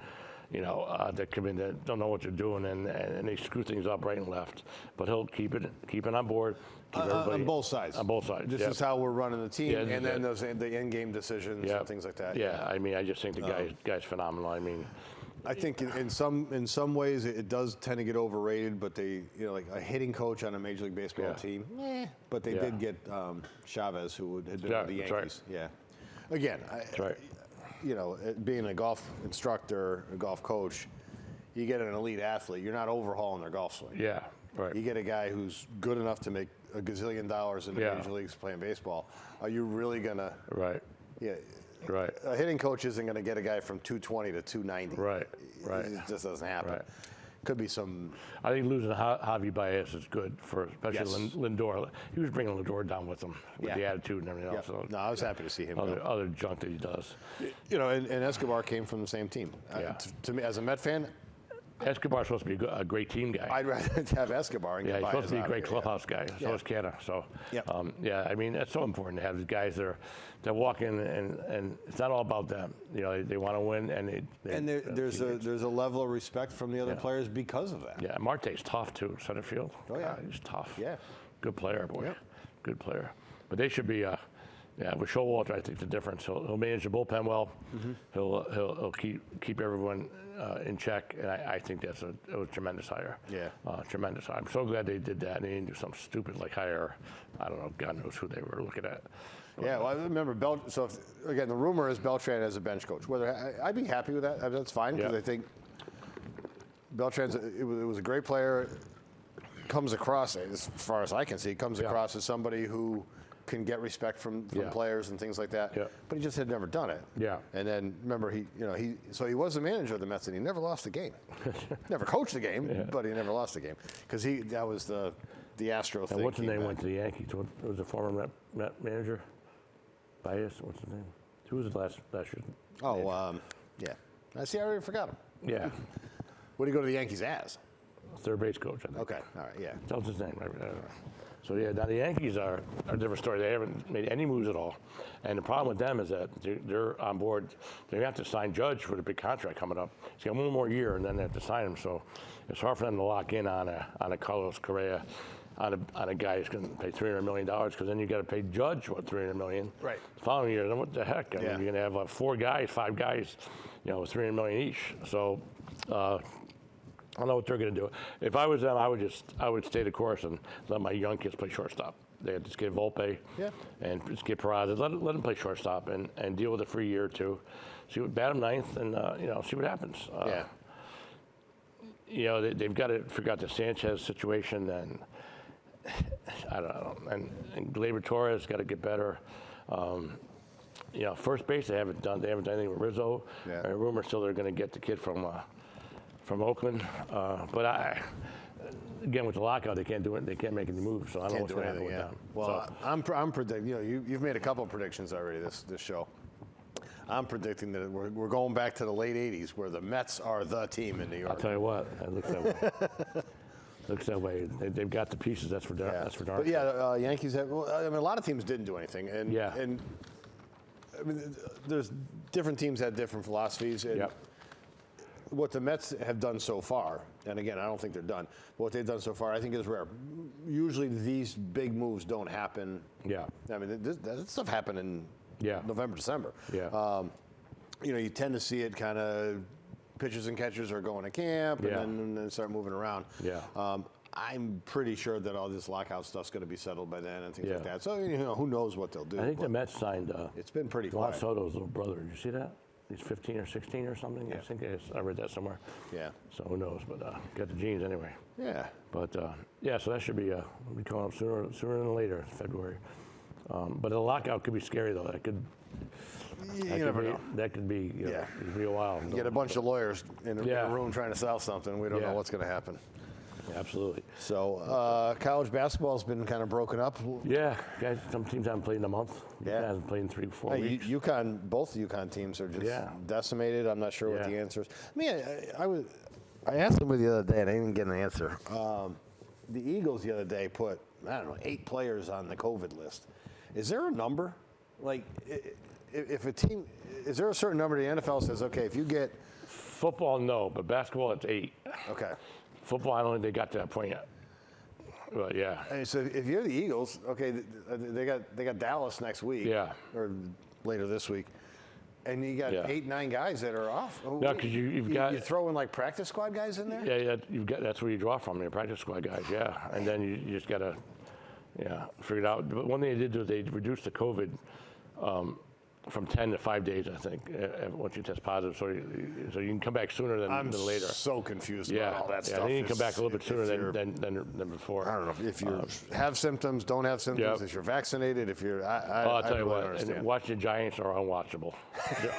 That come in that don't know what they're doing and they screw things up right and left. But he'll keep it on board. On both sides. On both sides. This is how we're running the team, Yeah, and then the in-game decisions and things like that. Yeah, I mean, I just think the guy's phenomenal. I mean, I think in some ways it does tend to get overrated, but they like a hitting coach on a Major League Baseball team. But they did get Chavez, who had been with the Yankees. Right. Yeah. Again, being a golf instructor, a golf coach, you get an elite athlete. You're not overhauling their golf swing. Yeah. Right. You get a guy who's good enough to make a gazillion dollars in the Major Leagues playing baseball. Are you really gonna? Right. Yeah. Right. A hitting coach isn't going to get a guy from 220 to 290. Right. It just doesn't happen. Right. Could be some. I think losing Javi Baez is good for especially Lindor. He was bringing Lindor down with him with the attitude and everything else. So no, I was happy to see him. Other junk that he does. And Escobar came from the same team. To me, as a Met fan, Escobar's supposed to be a great team guy. I'd rather have Escobar and get he's Baez supposed to be a out great of here, clubhouse guy. So is Canna. So, Yep. I mean, it's so important to have these guys that walk in and it's not all about them. They want to win and there's a level of respect from the other players because of that. Yeah, Marte's tough too, center field. Oh yeah, he's tough. Yeah, good player, boy. Yep. Good player. But they should be. With Showalter, I think the difference. He'll manage the bullpen well. Mm-hmm. He'll keep everyone in check, and I think it was a tremendous hire. Yeah, tremendous hire. I'm so glad they did that, and they didn't do something stupid like hire. I don't know. God knows who they were looking at. Yeah, well, I remember So again, the rumor is Beltran as a bench coach. Whether I'd be happy with that. That's fine because I think Beltran's it was a great player. Comes across, as far as I can see, across as somebody who can get respect from players and things like that. Yeah. But he just had never done it. Yeah. And then remember he was the manager of the Mets and he never lost a game. Never coached a game, but he never lost a game because that was the Astro thing. And what's his name went to the Yankees? What was the former Met manager? Baez. What's his name? Who was his last year? Oh, yeah. I see. I already forgot him. Yeah. What did he go to the Yankees as? Third base coach, I think. Okay. All right. Yeah. That was his name. Right? So now the Yankees are a different story. They haven't made any moves at all, and the problem with them is that they're on board. They have to sign Judge for the big contract coming up. He's got one more year, and then they have to sign him. So it's hard for them to lock in on a Carlos Correa, on a guy who's going to pay $300 million, because then you got to pay Judge $300 million. Right. The following year, then what the heck? I mean, you're going to have 5 guys, with $300 million each. So. I don't know what they're going to do. If I was them, I would stay the course and let my young kids play shortstop. They had just get Volpe and just get Peraza. Let them play shortstop and deal with it for a year or two. Bat them ninth and see what happens. They've got to figure out the Sanchez situation and I don't know. And Gleyber Torres got to get better. First base they haven't done anything with Rizzo. Yeah. Rumor still they're going to get the kid from Oakland, but again with the lockout they can't do it. They can't make any moves, so I don't know what's going to happen with them. Well, I'm predicting. You've made a couple of predictions already this show. I'm predicting that we're going back to the late `80s where the Mets are the team in New York. I'll tell you what, it looks that way. Looks that way. They've got the pieces. That's for darn. That's for darn. But Yankees have. Well, I mean, a lot of teams didn't do anything, and I mean, there's different teams had different philosophies. And what the Mets have done so far, and again, I don't think they're done, but what they've done so far, I think is rare. Usually these big moves don't happen. Yeah. I mean, that stuff happened in November, December. Yeah. You tend to see it kind of pitchers and catchers are going to camp and then start moving around. Yeah. I'm pretty sure that all this lockout stuff's going to be settled by then and things like that. So, who knows what they'll do. I think the Mets signed. It's been pretty Juan Soto's little brother. Did you see that? he's 15 or 16 or something. Yeah. I think I read that somewhere. Yeah. So who knows? But got the genes anyway. Yeah. But yeah, so that should be coming up sooner than later, February. But the lockout could be scary though. That could. You never know. That could be. It'd be a while. You get a bunch of lawyers in a room trying to sell something. We don't know what's going to happen. Absolutely. So college basketball's been kind of broken up. Yeah, guys. Some teams haven't played in a month. Yeah. Hasn't played in 3-4 weeks. UConn, both UConn teams are just decimated. I'm not sure what the answer is. I mean, I asked somebody the other day and I didn't get an answer. The Eagles the other day put, I don't know, 8 players on the COVID list. Is there a number? Like, if a team, is there a certain number the NFL says, okay, if you get. Football, no, but basketball, it's 8. Okay. Football, I don't think they got to that point yet. But yeah. And so if you're the Eagles, okay, they got Dallas next week. Yeah. Or later this week. And you got 8, 9 guys that are off. No, because you've got. You throw in like practice squad guys in there? Yeah, you've got, that's where you draw from, your practice squad guys, yeah. And then you just got to, figure it out. But one thing they did do is they reduced the COVID from 10 to 5 days, I think, once you test positive. So you can come back sooner than later. I'm so confused about all that stuff. Yeah, you can come back a little bit sooner than before. I don't know if you have symptoms, don't have symptoms, if you're vaccinated, if you're. I'll tell you really what, understand. and watching the Giants are unwatchable. They're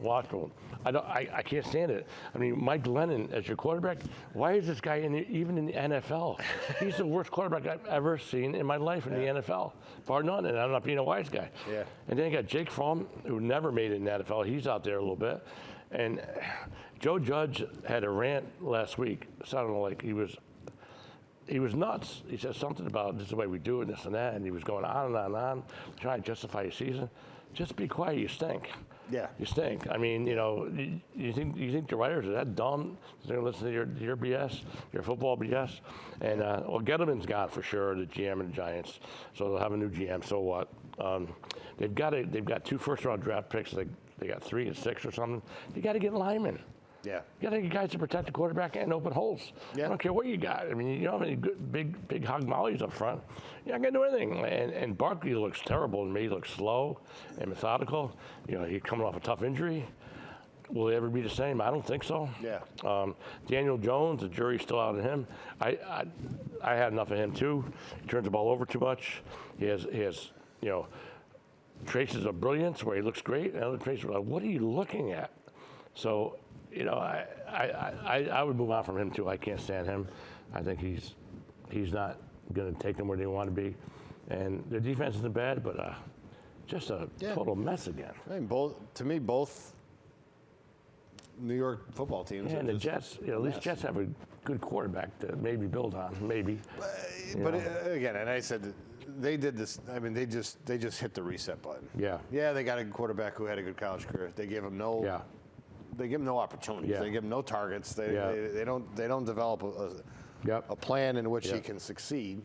unwatchable. I can't stand it. I mean, Mike Glennon as your quarterback, why is this guy even in the NFL? He's the worst quarterback I've ever seen in my life in the NFL, bar none, and I'm not being a wise guy. Yeah. And then you got Jake Fromm, who never made it in the NFL. He's out there a little bit. And Joe Judge had a rant last week. It sounded like he was nuts. He said something about this is the way we do it, this and that, and he was going on and on and on, trying to justify his season. Just be quiet, you stink. Yeah. You stink. I mean, you think the writers are that dumb? They're going to listen to your BS, your football BS? And, well, Gettleman's gone for sure, the GM and the Giants. So they'll have a new GM, so what? They've got 2 first-round draft picks. They got 3 and 6 or something. You got to get linemen. Yeah. You got to get guys to protect the quarterback and open holes. Yeah. I don't care what you got. I mean, you don't have any good, big hog mollies up front. You're not going to do anything. And Barkley looks terrible to me. He looks slow and methodical. He's coming off a tough injury. Will he ever be the same? I don't think so. Yeah. Daniel Jones, the jury's still out on him. I had enough of him too. He turns the ball over too much. He has traces of brilliance where he looks great, and other traces of what are you looking at? So, I would move on from him too. I can't stand him. I think he's not going to take them where they want to be, and their defense isn't bad, but just a total mess again. I mean, both New York football teams. Yeah, and the Jets. At least Jets have a good quarterback to maybe build on, maybe. But again, and I said they did this. I mean, they just hit the reset button. Yeah. Yeah, they got a quarterback who had a good college career. They gave him no. Yeah. They give him no opportunities. Yeah. They give him no targets. They don't develop a plan in which he can succeed.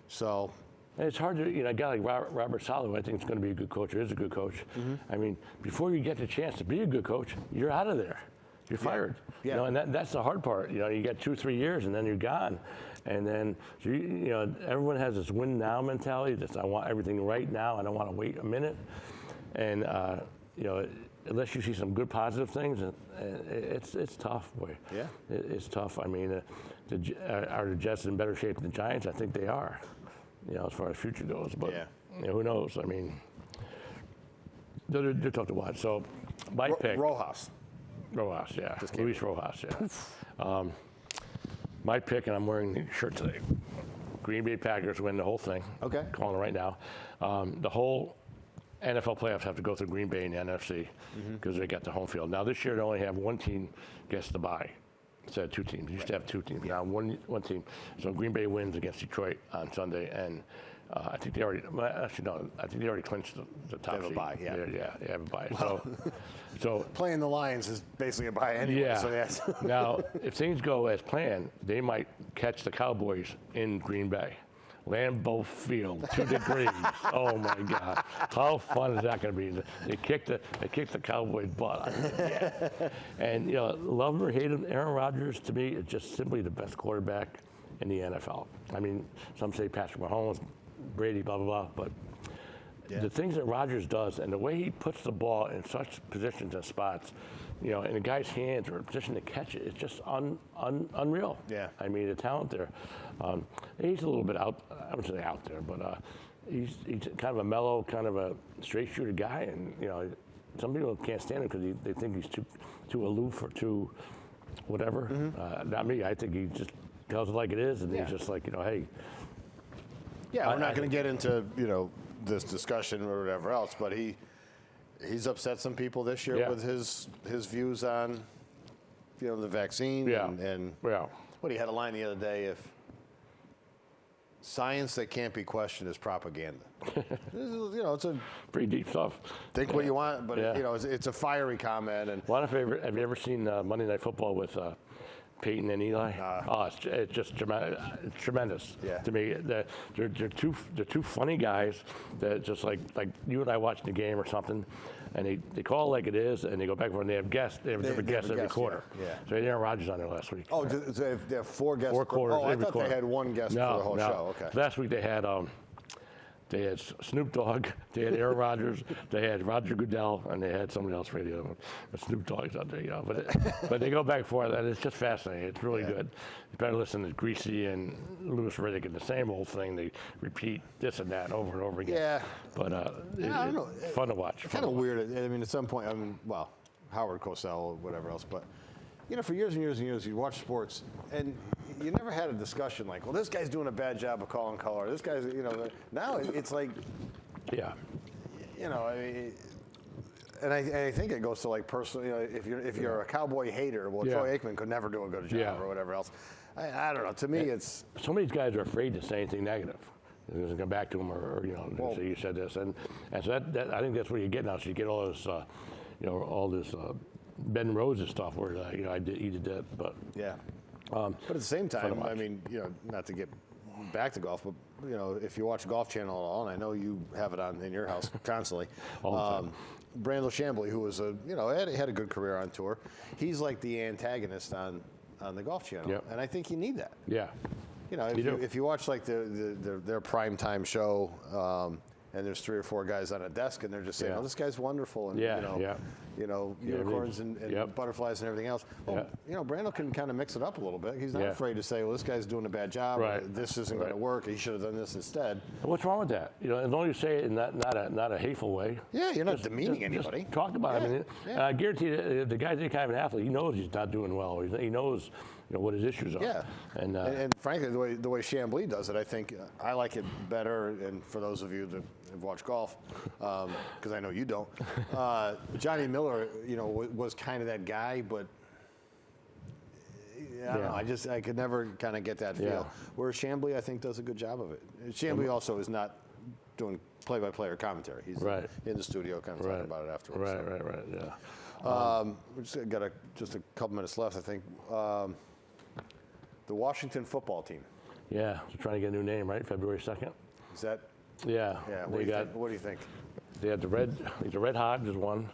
So. And it's hard to, a guy like Robert Saleh, who I think is going to be a good coach, or is a good coach. Mm-hmm. I mean, before you get the chance to be a good coach, you're out of there. You're fired. Yeah. And that's the hard part. You got 2 or 3 years, and then you're gone. And then, everyone has this win now mentality. This I want everything right now. I don't want to wait a minute. And unless you see some good positive things, it's tough, boy. Yeah. It's tough. I mean, are the Jets in better shape than the Giants? I think they are. As far as future goes, but who knows? I mean, they're tough to watch. So, my pick. Rojas, yeah. Luis Rojas, yeah. My pick, and I'm wearing the shirt today. Green Bay Packers win the whole thing. Okay. Calling it right now. The whole NFL playoffs have to go through Green Bay in the NFC because they got the home field. Now, this year, they only have 1 team gets the bye. Instead of 2 teams. You used to have 2 teams. Now one team. So Green Bay wins against Detroit on Sunday, and I think they already. Actually, no. I think they already clinched the top seed. They have a bye. Yeah. They have a bye. So playing the Lions is basically a bye anyway. Yeah. So yes. Now, if things go as planned, they might catch the Cowboys in Green Bay. Lambeau Field, 2 degrees. Oh my God, how fun is that going to be? They kicked the Cowboys' butt. And love him or hate him, Aaron Rodgers to me is just simply the best quarterback in the NFL. I mean, some say Patrick Mahomes, Brady, blah blah blah, but the things that Rodgers does and the way he puts the ball in such positions and spots, in a guy's hands or a position to catch it, it's just unreal. Yeah. I mean, the talent there. He's a little bit out, I wouldn't say out there, but he's kind of a mellow, kind of a straight shooter guy. And, some people can't stand him because they think he's too aloof or too whatever. Not me. I think he just tells it like it is, and he's just like, hey. Yeah, we're not going to get into, this discussion or whatever else, but he's upset some people this year with his views on, the vaccine. And what he had a line the other day, if science that can't be questioned is propaganda. It's a pretty deep stuff. Think what you want, but it's a fiery comment. And have you ever seen Monday Night Football with Peyton and Eli? It's just tremendous to me. They're two funny guys that just like you and I watching the game or something, and they call it like it is, and they go back and they have guests. They have different guests every quarter. Yeah. So Aaron Rodgers on there last week. Oh, they have 4 guests. 4 quarters. Oh, I thought quarter. they had 1 guest for the whole show. Okay. Last week they had Snoop Dogg, they had Aaron Rodgers, they had Roger Goodell, and they had somebody else for the other one. But Snoop Dogg's out there, But they go back and forth, and it's just fascinating. It's really good. You better listen to Greasy and Louis Riddick and the same old thing. They repeat this and that over and over again. Yeah. But I don't know. it's fun to watch. Kind of weird. I mean, at some point, Howard Cosell or whatever else, but for years and years and years, you watch sports, and you never had a discussion like, well, this guy's doing a bad job of calling color. This guy's, now it's like, I mean, and I think it goes to like personal. If you're a Cowboy hater, well, Troy Aikman could never do a good job or whatever else. I don't know. To me, it's some of these guys are afraid to say anything negative. It doesn't come back to them, or say you said this, and so that I think that's what you get now. So you get all this, all this. Ben Rose's stuff where he did that, but but at the same time, I mean, not to get back to golf, but if you watch Golf Channel at all, and I know you have it on in your house constantly, Brandel Chambly, who was had a good career on tour, he's like the antagonist on the Golf Channel, and I think you need that. Yeah, if you watch like their primetime show. And there's 3 or 4 guys on a desk, and they're just saying, "Oh, this guy's wonderful," and unicorns and butterflies and everything else. Well, Brandel can kind of mix it up a little bit. He's not afraid to say, "Well, this guy's doing a bad job. This isn't going to work. He should have done this instead." What's wrong with that? As long as you say it in not a hateful way. Yeah, you're not demeaning anybody. Just talk about it. I mean, I guarantee you, the guy's any kind of an athlete. He knows he's not doing well. He knows. What his issues are. Yeah, and frankly, the way Chambly does it, I think I like it better. And for those of you that have watched golf, because I know you don't, Johnny Miller, was kind of that guy, but I don't know. I could never kind of get that feel. Whereas Chambly, I think, does a good job of it. Chambly also is not doing play-by-play commentary. He's in the studio, kind of talking about it afterwards. Right. Yeah. We just got just a couple minutes left, I think. The Washington football team. Yeah, they're trying to get a new name, right? February 2nd. Is that? Yeah. Yeah. What do you think? They had the Red Hogs is one.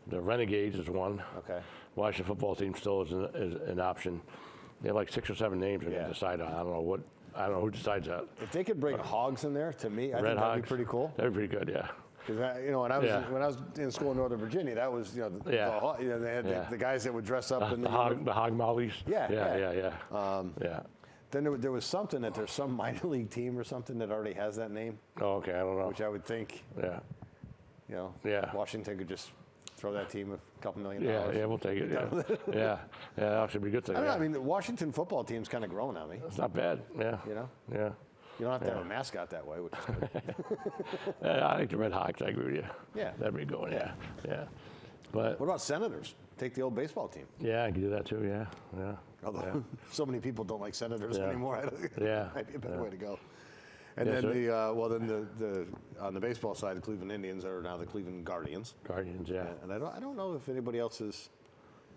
The Renegades is one. Okay. Washington football team still is an option. They have like 6 or 7 names they're going to decide on. I don't know who decides that. If they could bring Hogs in there, to me, I think that'd be pretty cool. That'd be pretty good, yeah. Because when I was in school in Northern Virginia, that was they had the guys that would dress up in the hog mollies. Yeah. Then there was something that there's some minor league team or something that already has that name. Oh, okay, I don't know. Which I would think. Washington could just throw that team a couple $1 million. Yeah, we'll take it. Yeah, that should be a good thing. I mean, the Washington football team's kind of growing on me. It's not bad. Yeah. Yeah. You don't have to have a mascot that way, which is good. I think the Red Hogs, I agree with you. Yeah. That'd be good, yeah. But what about Senators? Take the old baseball team. Yeah, I can do that too, yeah. Although so many people don't like Senators anymore. Might be a better way to go. And then the on the baseball side, the Cleveland Indians are now the Cleveland Guardians. Guardians, yeah. And I don't know if anybody else is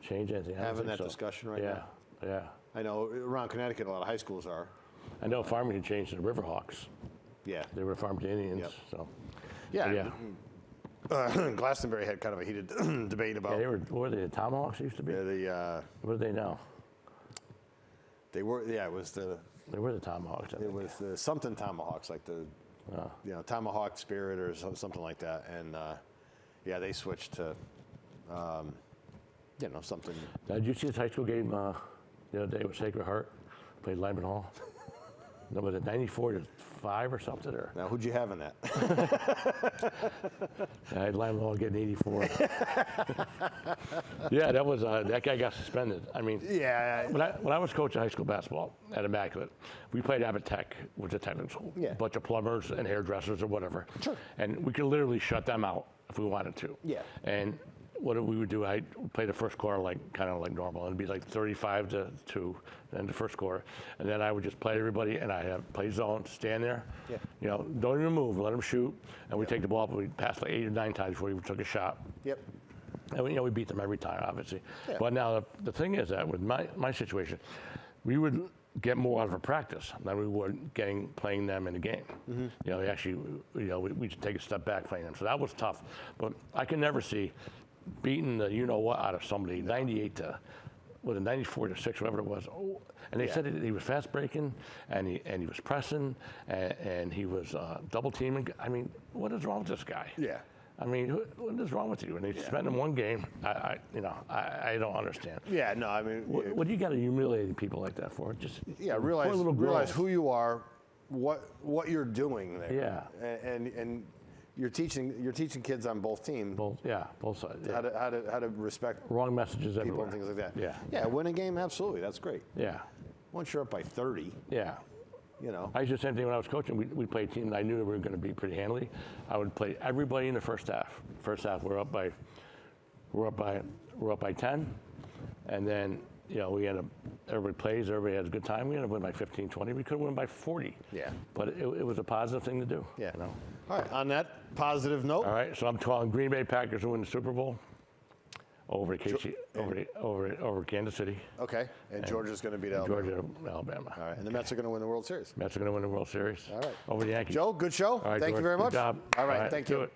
having that discussion right now. Yeah. I know around Connecticut, a lot of high schools are. I know Farmington changed to the Riverhawks. Yeah. They were Farmington Indians. Yep. So. Yeah. Glastonbury had kind of a heated debate about. Yeah, what were they? The Tomahawks used to be. Yeah. What are they now? They were. Yeah, it was the. They were the Tomahawks. It was the something Tomahawks, like the Tomahawk Spirit or something like that. And yeah, they switched to something. Did you see this high school game the other day with Sacred Heart? Played Lyman Hall. No, was it 94-5 or something? Or? Now, who'd you have in that? I had Lyman Hall getting 84. Yeah, that was that guy got suspended. I mean, yeah. When I was coaching high school basketball at Immaculate, we played Abbott Tech, which is a technical school. Yeah. A bunch of plumbers and hairdressers or whatever. Sure. And we could literally shut them out if we wanted to. Yeah. And what we would do, I'd play the first quarter kind of like normal. It'd be like 35-2, then the first quarter, and then I would just play everybody, and I have play zone, stand there, don't even move, let them shoot, and we take the ball up, and we passed like 8 or 9 times before we took a shot. Yep. And we beat them every time, obviously. Yeah. But now the thing is that with my situation, we would get more out of a practice than we would playing them in the game. They actually, we take a step back playing them, so that was tough. But I can never see beating the what out of somebody 94-6, whatever it was. Oh, and they said he was fast breaking, and he was pressing, and he was double teaming. I mean, what is wrong with this guy? Yeah. I mean, what is wrong with you? And they spent him one game. I don't understand. Yeah, no, I mean, what do you got to humiliate people like that for? Just realize who you are, what you're doing there. Yeah. And you're teaching kids on both teams. Both sides. Yeah. How to respect wrong messages people everywhere. and things like that. Yeah. Yeah, win a game, absolutely. That's great. Yeah. Once you're up by 30. Yeah. I used to do the same thing when I was coaching. We played a team that I knew we were going to be pretty handily. I would play everybody in the first half. First half, we're up by 10, and then we end up, everybody plays, everybody has a good time. We end up winning by 15, 20. We could win by 40. Yeah. But it was a positive thing to do. Yeah. All right. On that positive note. All right. So I'm calling Green Bay Packers to win the Super Bowl over Kansas City. Okay. And Georgia's going to beat Alabama. Georgia, Alabama. All right. And the Mets are going to win the World Series. Mets are going to win the World Series. All right. Over the Yankees. Joe, good show. All right, Thank you George, very much. Good job. All right. Thank you. Do it.